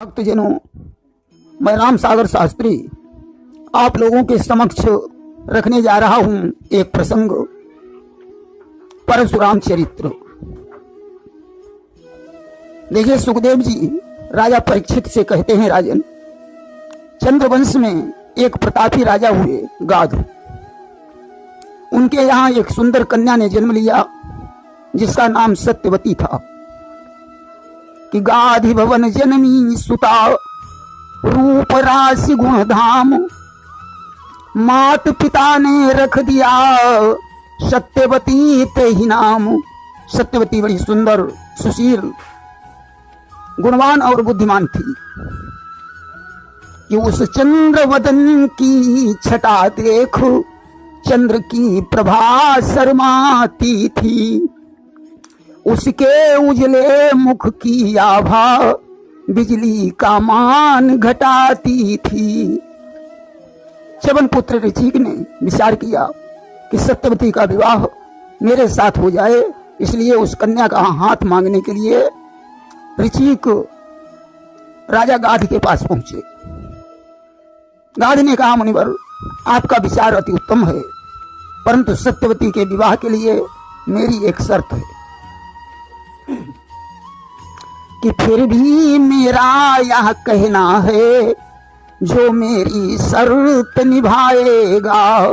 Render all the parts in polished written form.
भक्तजनों, मैं राम सागर शास्त्री आप लोगों के समक्ष रखने जा रहा हूं एक प्रसंग, परशुराम चरित्र। देखिए, सुखदेव जी राजा परीक्षित से कहते हैं, राजन, चंद्रवंश में एक प्रतापी राजा हुए गाध। उनके यहाँ एक सुंदर कन्या ने जन्म लिया जिसका नाम सत्यवती था। कि गाधि भवन जनमी सुता, रूप राशि गुण धाम, मात पिता ने रख दिया सत्यवती ते ही नाम। सत्यवती बड़ी सुंदर, सुशील, गुणवान और बुद्धिमान थी। कि उस चंद्र वदन की छटा देख, चंद्र की प्रभा शर्माती थी। उसके उजले मुख की आभा बिजली का मान घटाती थी। च्यवन पुत्र ऋचिक ने विचार किया कि सत्यवती का विवाह मेरे साथ हो जाए, इसलिए उस कन्या का हाथ मांगने के लिए ऋचिक राजा गाध के पास पहुंचे। गाध ने कहा, मुनिवर, आपका विचार अति उत्तम है, परंतु सत्यवती के विवाह के लिए मेरी एक शर्त है। कि फिर भी मेरा यह कहना है, जो मेरी शर्त निभाएगा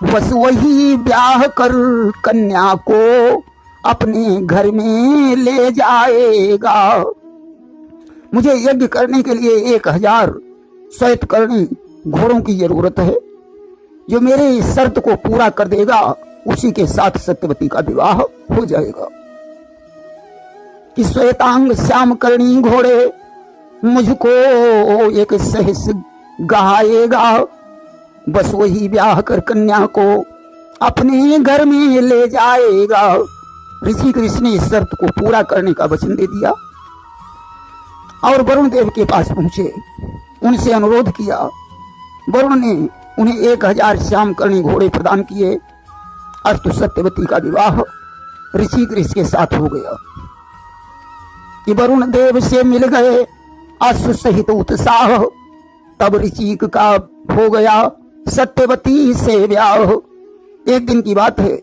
बस वही ब्याह कर कन्या को अपने घर में ले जाएगा। मुझे यज्ञ करने के लिए 1000 श्वेतकर्णी घोड़ों की जरूरत है। जो मेरे इस शर्त को पूरा कर देगा उसी के साथ सत्यवती का विवाह हो जाएगा। कि श्वेतांग श्याम करणी घोड़े मुझको एक सहस गहाएगा, बस वही ब्याह कर कन्या को अपने घर में ले जाएगा। ऋषि ने इस शर्त को पूरा करने का वचन दे दिया और वरुण देव के पास पहुंचे, उनसे अनुरोध किया। वरुण ने उन्हें 1000 श्याम करणी घोड़े प्रदान किए। अस्तु सत्यवती का विवाह ऋषि के साथ हो गया। कि वरुण देव से मिल गए अश्व सहित उत्साह, तब ऋचिक का हो गया सत्यवती से ब्याह। एक दिन की बात है,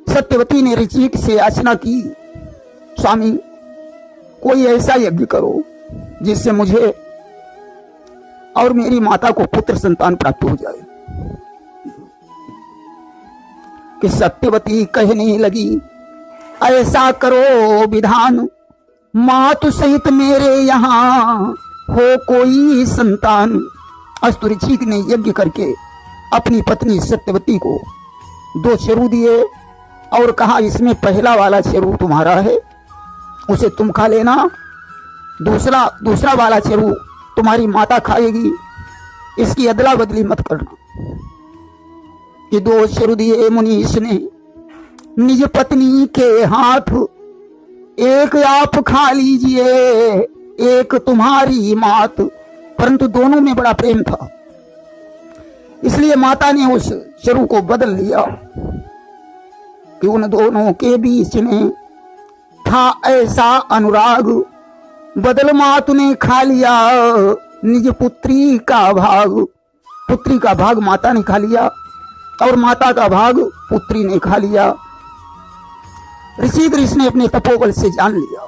सत्यवती ने ऋचिक से याचना की, स्वामी, कोई ऐसा यज्ञ करो जिससे मुझे और मेरी माता को पुत्र संतान प्राप्त हो जाए। कि सत्यवती कहने लगी, ऐसा करो विधान, मातु सहित मेरे यहाँ हो कोई संतान। अस्तु ऋचिक ने यज्ञ करके अपनी पत्नी सत्यवती को 2 चरु दिए और कहा, इसमें पहला वाला चरु तुम्हारा है, उसे तुम खा लेना। दूसरा वाला चरु तुम्हारी माता खाएगी, इसकी अदला बदली मत करना। कि 2 चरु दिए मुनीष ने निज पत्नी के हाथ, एक आप खा लीजिए, एक तुम्हारी मात। परंतु दोनों में बड़ा प्रेम था, इसलिए माता ने उस चरु को बदल लिया। कि उन दोनों के बीच में था ऐसा अनुराग, बदल मात ने खा लिया निज पुत्री का भाग। पुत्री का भाग माता ने खा लिया और माता का भाग पुत्री ने खा लिया। ऋषि ने अपने तपोबल से जान लिया।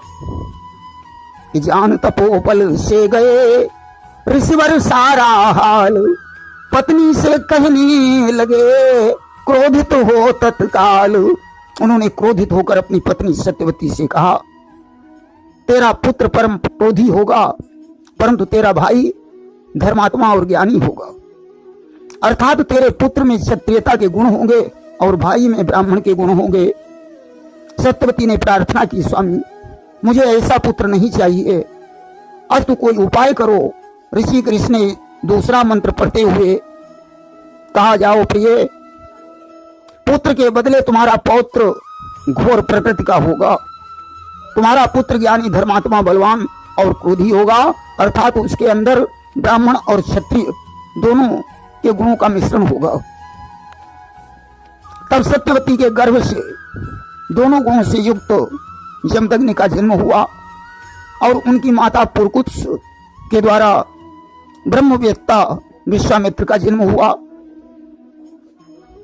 कि जान तपोबल से गए ऋषिवर सारा हाल, पत्नी से कहने लगे क्रोधित हो तत्काल। उन्होंने क्रोधित होकर अपनी पत्नी सत्यवती से कहा, तेरा पुत्र परम क्रोधी होगा, परंतु तेरा भाई धर्मात्मा और ज्ञानी होगा। अर्थात तेरे पुत्र में क्षत्रियता के गुण होंगे और भाई में ब्राह्मण के गुण होंगे। सत्यवती ने प्रार्थना की, स्वामी, मुझे ऐसा पुत्र नहीं चाहिए, अस्तु कोई उपाय करो। ऋषि ने दूसरा मंत्र पढ़ते हुए कहा, जाओ प्रिय, पुत्र के बदले तुम्हारा पौत्र घोर प्रकृति का होगा। तुम्हारा पुत्र ज्ञानी, धर्मात्मा, बलवान और क्रोधी होगा, अर्थात उसके अंदर ब्राह्मण और क्षत्रिय दोनों के गुणों का मिश्रण होगा। तब सत्यवती के गर्भ से दोनों गुणों से युक्त जमदग्नि का जन्म हुआ और उनकी माता पुरकुत्स के द्वारा ब्रह्मवेत्ता विश्वामित्र का जन्म हुआ।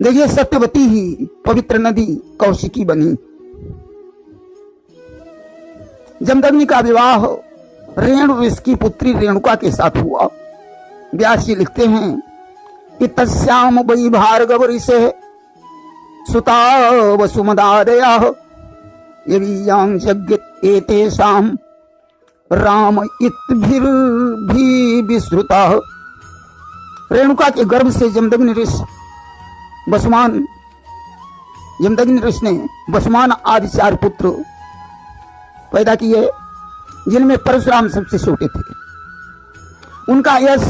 देखिए, सत्यवती ही पवित्र नदी कौशिकी बनी। जमदग्नि का विवाह रेणु ऋषि की पुत्री रेणुका के साथ हुआ। व्यास जी लिखते हैं कि तस्याम वै भार्गव ऋषे सुता वसुमदादया यवीयां जग्यत एतेषां राम इत्भिर्भी विश्रुता। रेणुका के गर्भ से जमदग्नि ऋषि ने वसुमान आदि 4 पुत्र पैदा किए, जिनमें परशुराम सबसे छोटे थे। उनका यश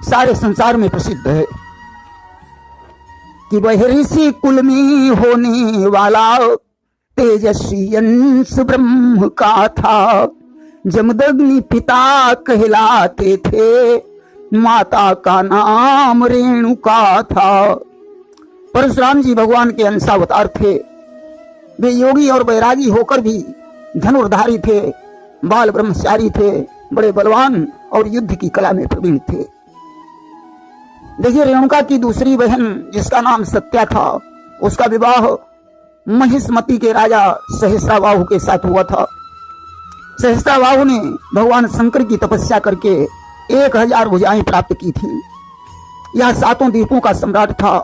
सारे संसार में प्रसिद्ध है कि वह ऋषि कुल में होने वाला तेजस्वी अंश ब्रह्म का था। जमदग्नि पिता कहलाते थे, माता का नाम रेणुका था। परशुराम जी भगवान के अंशावतार थे। वे योगी और बैरागी होकर भी धनुर्धारी थे, बाल ब्रह्मचारी थे, बड़े बलवान और युद्ध की कला में प्रवीण थे। देखिए, रेणुका की दूसरी बहन जिसका नाम सत्या था, उसका विवाह महिष्मति के राजा सहस्राबाहु के साथ हुआ था। सहस्राबाहु ने भगवान शंकर की तपस्या करके 1000 भुजाएं प्राप्त की थी। यह 7 द्वीपों का सम्राट था।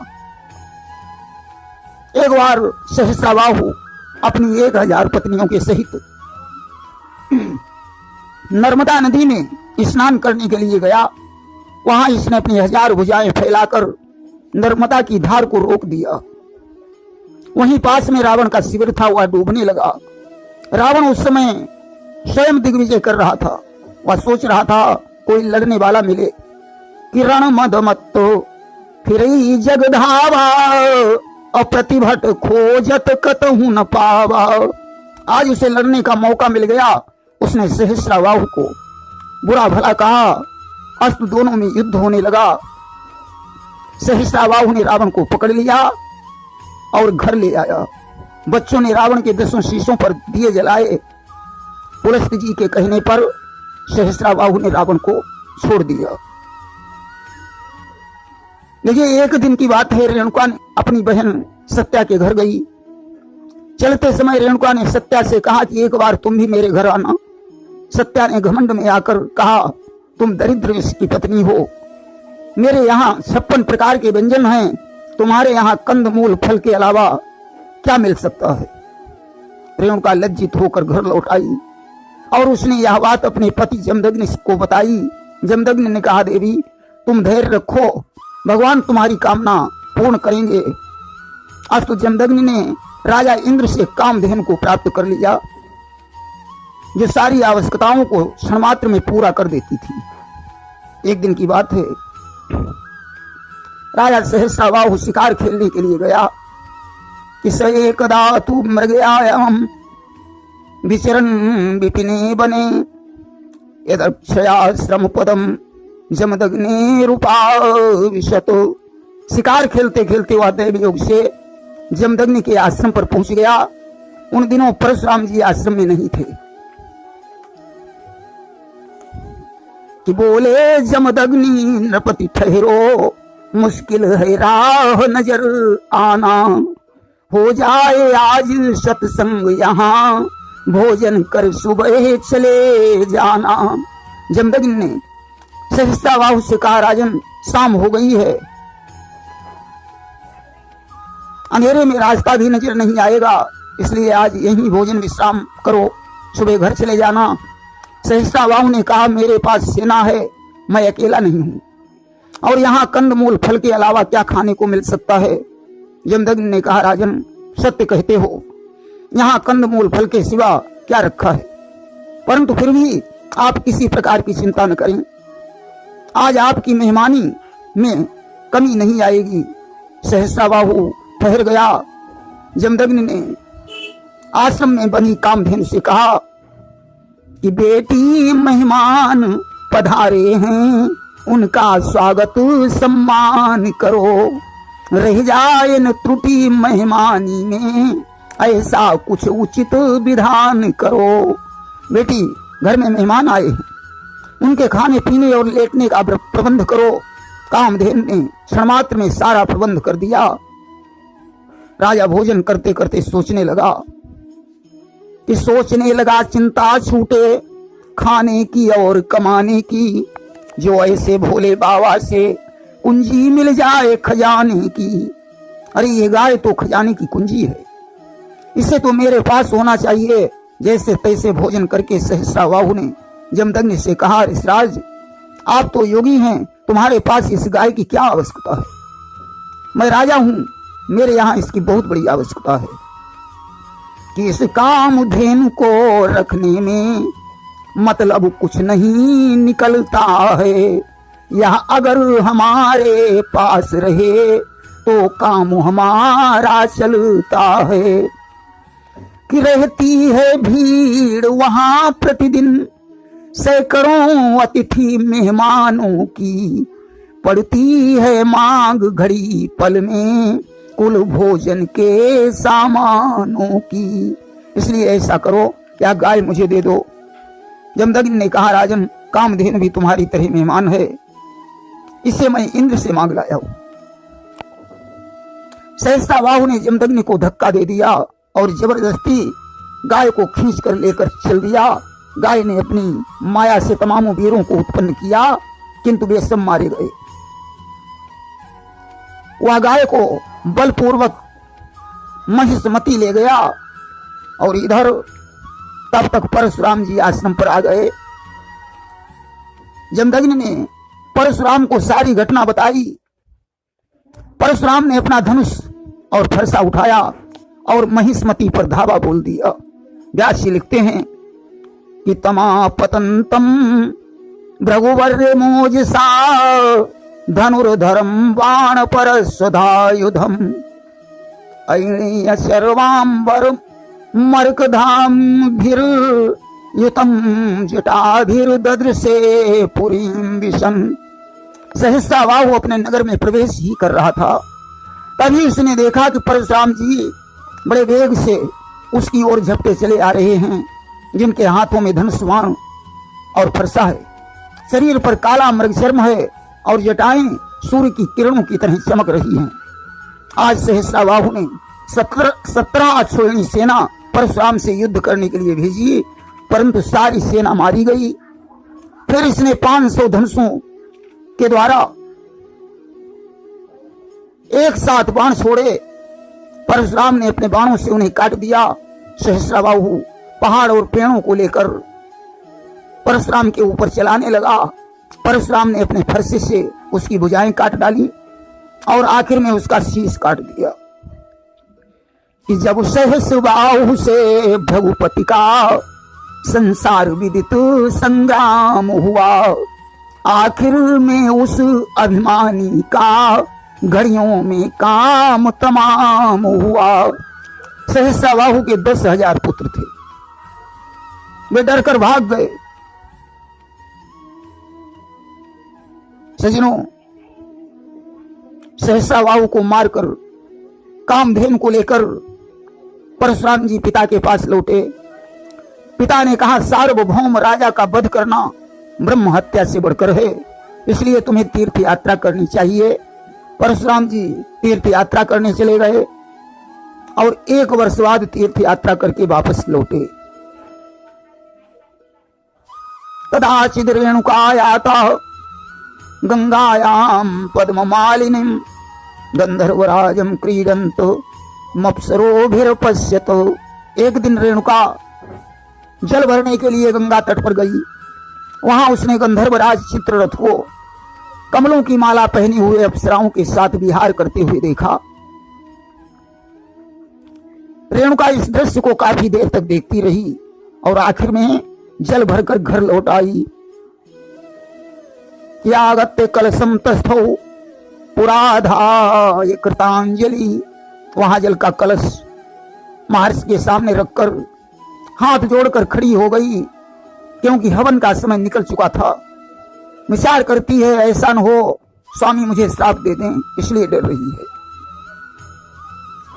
एक बार सहस्राबाहु अपनी 1000 पत्नियों के सहित नर्मदा नदी में स्नान करने के लिए गया। वहां इसने अपनी 1000 भुजाएं फैलाकर नर्मदा की धार को रोक दिया। वहीं पास में रावण का शिविर था, वह डूबने लगा। रावण उस समय स्वयं दिग्विजय कर रहा था। वह सोच रहा था कोई लड़ने वाला मिले कि रण मद मत्तो फिर जग धावा, अप्रतिभट खोजत कतहु न पावा। आज उसे लड़ने का मौका मिल गया। उसने सहस्राबाहु को बुरा भला कहा। अस्त्र दोनों में युद्ध होने लगा। सहस्राबाहु ने रावण को पकड़ लिया और घर ले आया। बच्चों ने रावण के 10 शीशों पर दिए जलाए। पुलस्त्य जी के कहने पर सहस्राबाहु ने रावण को छोड़ दिया। देखिए, एक दिन की बात है, रेणुका ने अपनी बहन सत्या के घर गई। चलते समय रेणुका ने सत्या से कहा कि एक बार तुम भी मेरे घर आना। सत्या ने घमंड में आकर कहा, तुम दरिद्र ऋषि की पत्नी हो, मेरे यहाँ 56 प्रकार के व्यंजन हैं, तुम्हारे यहाँ कंद मूल फल के अलावा क्या मिल सकता है। रेणुका लज्जित होकर घर लौट आई और उसने यह बात अपने पति जमदग्नि को बताई। जमदग्नि ने कहा, देवी तुम धैर्य रखो, भगवान तुम्हारी कामना पूर्ण करेंगे। आज तो जमदग्नि ने राजा इंद्र से कामधेनु को प्राप्त कर लिया, जो सारी आवश्यकताओं को क्षणमात्र में पूरा कर देती थी। एक दिन की बात है, राजा सहस्राबाहु शिकार खेलने के लिए गया कि स एकदा तू मृगयायाम विचरन विपिने बने यदक्षया श्रम पदम जमदग्नि रूपा विशतो। शिकार खेलते खेलते वह दैव योग से जमदग्नि के आश्रम पर पहुंच गया। उन दिनों परशुराम जी आश्रम में नहीं थे कि बोले जमदग्नि नृपति ठहरो, मुश्किल है राह नजर आना, हो जाए आज सत्संग यहाँ, भोजन कर सुबह चले जाना। जमदग्नि ने सहस्राबाहु से कहा, राजन शाम हो गई है, अंधेरे में रास्ता भी नजर नहीं आएगा, इसलिए आज यहीं भोजन विश्राम करो, सुबह घर चले जाना। सहस्राबाहु ने कहा, मेरे पास सेना है, मैं अकेला नहीं हूं, और यहाँ कंद मूल फल के अलावा क्या खाने को मिल सकता है। जमदग्नि ने कहा, राजन सत्य कहते हो, यहाँ कंद मूल फल के सिवा क्या रखा है, परंतु फिर भी आप किसी प्रकार की चिंता न करें, आज आपकी मेहमानी में कमी नहीं आएगी। सहस्राबाहु ठहर गया। जमदग्नि ने आश्रम में बनी कामधेनु से कहा कि बेटी मेहमान पधारे हैं, उनका स्वागत सम्मान करो, रह जाए न त्रुटि मेहमानी में, ऐसा कुछ उचित विधान करो। बेटी घर में मेहमान आए हैं, उनके खाने पीने और लेटने का प्रबंध करो। कामधेनु ने क्षण मात्र में सारा प्रबंध कर दिया। राजा भोजन करते करते सोचने लगा चिंता छूटे खाने की और कमाने की, जो ऐसे भोले बाबा से कुंजी मिल जाए खजाने की। अरे ये गाय तो खजाने की कुंजी है, इसे तो मेरे पास होना चाहिए। जैसे तैसे भोजन करके सहस्राबाहु ने जमदग्नि से कहा, ऋषिराज आप तो योगी हैं, तुम्हारे पास इस गाय की क्या आवश्यकता है? मैं राजा हूं, मेरे यहाँ इसकी बहुत बड़ी आवश्यकता है कि इस कामधेनु को रखने में मतलब कुछ नहीं निकलता है। यह अगर हमारे पास रहे तो काम हमारा चलता है। कि रहती है भीड़ वहां प्रतिदिन, सैकड़ों अतिथि मेहमानों की, पड़ती है मांग घड़ी पल में कुल भोजन के सामानों की। इसलिए ऐसा करो, क्या गाय मुझे दे दो। जमदग्नि ने कहा, राजन कामधेनु भी तुम्हारी तरह मेहमान है, इसे मैं इंद्र से मांग लाया हूं। सहस्राबाहु ने जमदग्नि को धक्का दे दिया और जबरदस्ती गाय को खींच कर लेकर चल दिया। गाय ने अपनी माया से तमाम वीरों को उत्पन्न किया, किंतु वे सब मारे गए। वह गाय को बलपूर्वक महिष्मति ले गया और इधर तब तक परशुराम जी आश्रम पर आ गए। जमदग्नि ने परशुराम को सारी घटना बताई। परशुराम ने अपना धनुष और फरसा उठाया और महिष्मति पर धावा बोल दिया। व्यास जी लिखते हैं कि तमापतंतम भृगुवर्य मोजसा धनुर्धरम बाण पर सदायुधम ऐणीय सर्वांबर मर्कधाम भीर युतम जटाभिर ददृशे पुरीं विशन। सहस्राबाहु अपने नगर में प्रवेश ही कर रहा था, तभी उसने देखा कि परशुराम जी बड़े वेग से उसकी ओर झपटे चले आ रहे हैं, जिनके हाथों में धनुष बाण और फरसा है। शरीर पर काला मृगचर्म है और जटाएं सूर्य की किरणों की तरह चमक रही हैं। आज सहस्राबाहु ने 17 अक्षोहिणी सेना परशुराम से युद्ध करने के लिए भेजी, परंतु सारी सेना मारी गई। फिर इसने 500 धनुषों के द्वारा एक साथ बाण छोड़े। परशुराम ने अपने बाणों से उन्हें काट दिया। सहस्राबाहु पहाड़ और पेड़ों को लेकर परशुराम के ऊपर चलाने लगा। परशुराम ने अपने फरसे से उसकी भुजाएं काट डाली और आखिर में उसका शीश काट दिया। कि जब सहस्राबाहु से भृगुपति का संसार विदित संग्राम हुआ, आखिर में उस अभिमानी का घड़ियों में काम तमाम हुआ। सहस्राबाहु के 10,000 पुत्र थे, वे डरकर भाग गए। सजनों, सहस्राबाहु को मारकर कामधेनु को लेकर परशुराम जी पिता के पास लौटे। पिता ने कहा, सार्वभौम राजा का वध करना ब्रह्म हत्या से बढ़कर है, इसलिए तुम्हें तीर्थ यात्रा करनी चाहिए। परशुराम जी तीर्थ यात्रा करने चले गए और 1 वर्ष बाद तीर्थ यात्रा करके वापस लौटे। कदाचिद रेणुकायाता गंगायाम पद्म मालिनीम गंधर्वराजम क्रीडंत मप्सरोभिर्पश्यत। एक दिन रेणुका जल भरने के लिए गंगा तट पर गई। वहां उसने गंधर्वराज चित्ररथ को कमलों की माला पहनी हुए अप्सराओं के साथ विहार करते हुए देखा। रेणुका इस दृश्य को काफी देर तक देखती रही और आखिर में जल भरकर घर लौट आई। यागत्य कलशम तस्थौ पुराधाय कृतांजलि। वहां जल का कलश महर्षि के सामने रखकर हाथ जोड़कर खड़ी हो गई, क्योंकि हवन का समय निकल चुका था। विचार करती है, ऐसा न हो स्वामी मुझे श्राप दे दें, इसलिए डर रही है।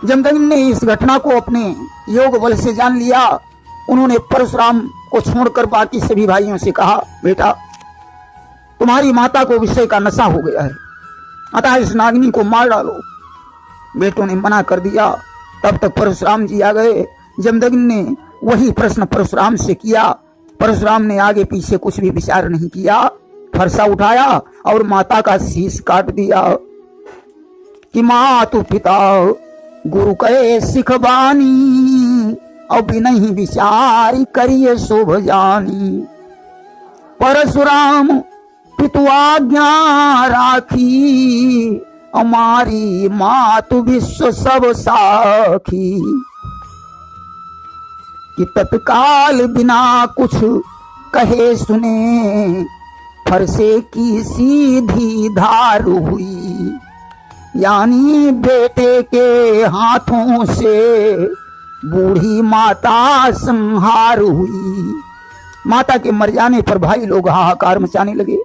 जमदग्नि ने इस घटना को अपने योग बल से जान लिया। उन्होंने परशुराम को छोड़कर बाकी सभी भाइयों से कहा, बेटा तुम्हारी माता को विषय का नशा हो गया है, अतः इस नागिनी को मार डालो। बेटों ने मना कर दिया। तब तक परशुराम जी आ गए। जमदग्नि ने वही प्रश्न परशुराम से किया। परशुराम ने आगे पीछे कुछ भी विचार नहीं किया, फरसा उठाया और माता का शीश काट दिया कि मातु पिता गुरु कहे सिख बानी, और बिनहि विचार करिए शोभ जानी। परशुराम पितु आज्ञा राखी, हमारी मातु विश्व सब साखी। कि तत्काल बिना कुछ कहे सुने, फरसे की सीधी धार हुई। यानी बेटे के हाथों से बूढ़ी माता संहार हुई। माता के मर जाने पर भाई लोग हाहाकार मचाने लगे।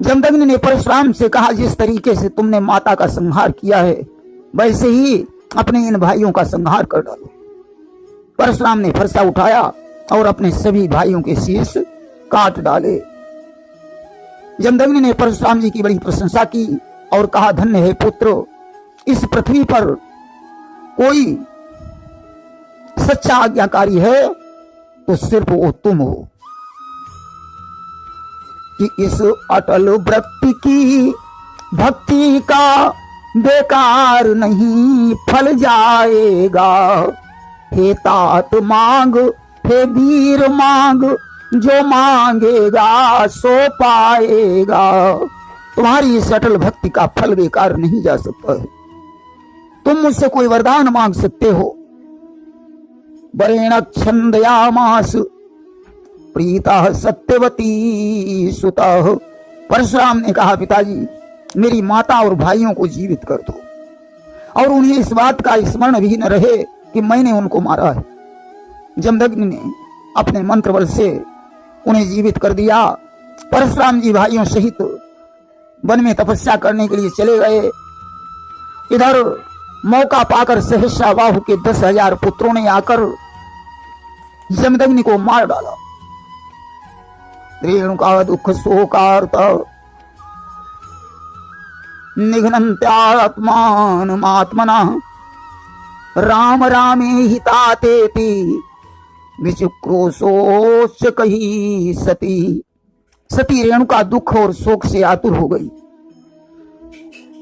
जमदग्नि ने परशुराम से कहा, जिस तरीके से तुमने माता का संहार किया है वैसे ही अपने इन भाइयों का संहार कर डालो। परशुराम ने फरसा उठाया और अपने सभी भाइयों के शीश काट डाले। जमदग्नि ने परशुराम जी की बड़ी प्रशंसा की और कहा, धन्य है पुत्र, इस पृथ्वी पर कोई सच्चा आज्ञाकारी है तो सिर्फ वो तुम हो। कि इस अटल वृत्ति की भक्ति का बेकार नहीं फल जाएगा। हे तात मांग, हे वीर मांग, जो मांगेगा सो पाएगा। तुम्हारी इस अटल भक्ति का फल बेकार नहीं जा सकता है। तुम मुझसे कोई वरदान मांग सकते हो। वरेण छंदयामास प्रीता सत्यवती सुतः। परशुराम ने कहा, पिताजी मेरी माता और भाइयों को जीवित कर दो और उन्हें इस बात का स्मरण भी न रहे कि मैंने उनको मारा है। जमदग्नि ने अपने मंत्र बल से उन्हें जीवित कर दिया। परशुराम जी भाइयों सहित वन में तपस्या करने के लिए चले गए। इधर मौका पाकर सहस्राबाहु के 10,000 पुत्रों ने आकर जमदग्नि को मार डाला। रेणुका दुख शोकार्त निघ्नन्त्यात्मानमात्मना राम रामे हितातेति विचक्रोशोच कही सती। सती रेणुका दुख और शोक से आतुर हो गई।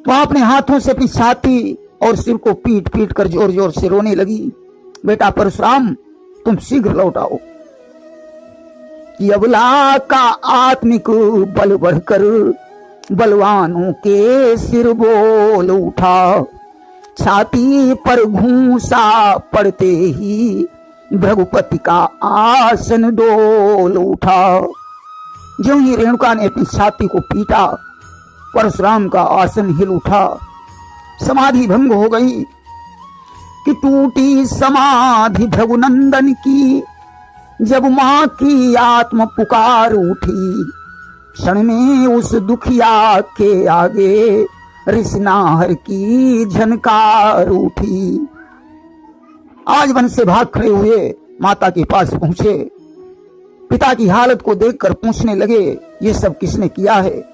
वह अपने हाथों से अपनी छाती और सिर को पीट पीट कर जोर जोर से रोने लगी। बेटा परशुराम, तुम शीघ्र लौट आओ। कि अबला का आत्मिक बल बढ़कर बलवानों के सिर बोल उठा। छाती पर घूंसा पड़ते ही भृगुपति का आसन डोल उठा। ज्यों ही रेणुका ने अपनी छाती को पीटा, परशुराम का आसन हिल उठा। समाधि भंग हो गई। कि टूटी समाधि भृगुनंदन की, जब मां की आत्म पुकार उठी। क्षण में उस दुखिया के आगे रिसनाहर की झनकार उठी। आज वन से भाग खड़े हुए माता के पास पहुंचे। पिता की हालत को देखकर पूछने लगे, ये सब किसने किया है?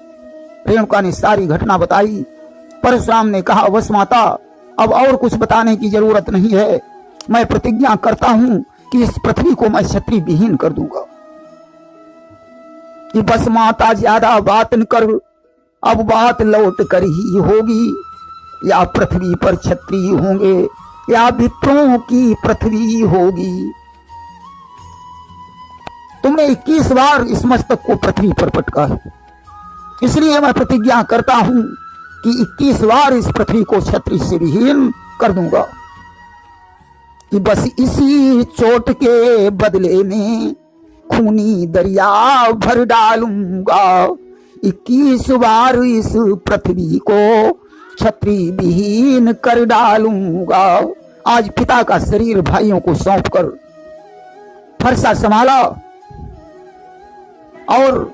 रेणुका ने सारी घटना बताई। परशुराम ने कहा, बस माता, अब और कुछ बताने की जरूरत नहीं है। मैं प्रतिज्ञा करता हूं कि इस पृथ्वी को मैं क्षत्रिय विहीन कर दूंगा। कि बस माता, ज्यादा बात न कर, अब बात लौट कर ही होगी। या पृथ्वी पर क्षत्रिय होंगे या विप्रों की पृथ्वी होगी। तुमने 21 बार इस मस्तक को पृथ्वी पर पटका है, इसलिए मैं प्रतिज्ञा करता हूं कि 21 बार इस पृथ्वी को क्षत्रिय से विहीन कर दूंगा। कि बस इसी चोट के बदले में खूनी दरिया भर डालूंगा। 21 बार इस पृथ्वी को क्षत्रिय विहीन कर डालूंगा। आज पिता का शरीर भाइयों को सौंपकर फरसा संभाला और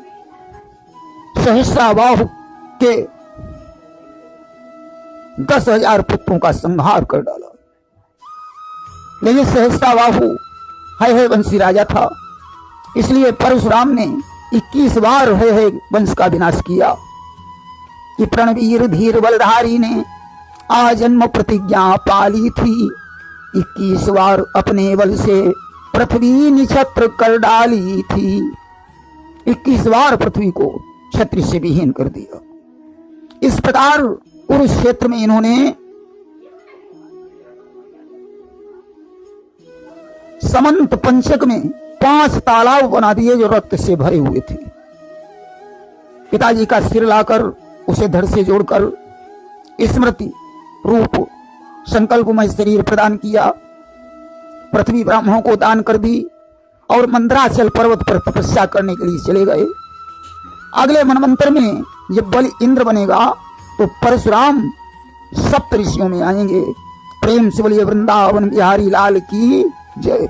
सहस्राबाहु के 10,000 पुत्रों का संहार कर डाला। लेकिन सहस्राबाहु है वंशी राजा था। इसलिए परशुराम ने 21 बार है वंश का विनाश किया। कि प्रणवीर धीर बलधारी ने आजन्म प्रतिज्ञा पाली थी, 21 बार अपने बल से पृथ्वी निछत्र कर डाली थी। 21 बार पृथ्वी को क्षत्रिय से विहीन कर दिया। इस प्रकार कुरुक्षेत्र में इन्होंने समंत पंचक में 5 तालाब बना दिए जो रक्त से भरे हुए थे। पिताजी का सिर लाकर उसे धड़ से जोड़कर स्मृति रूप संकल्पमय शरीर प्रदान किया। पृथ्वी ब्राह्मणों को दान कर दी और मंदराचल पर्वत पर तपस्या करने के लिए चले गए। अगले मनवंतर में जब बलि इंद्र बनेगा तो परशुराम सप्त ऋषियों में आएंगे। प्रेम से बोलिए वृंदावन बिहारी लाल की जय।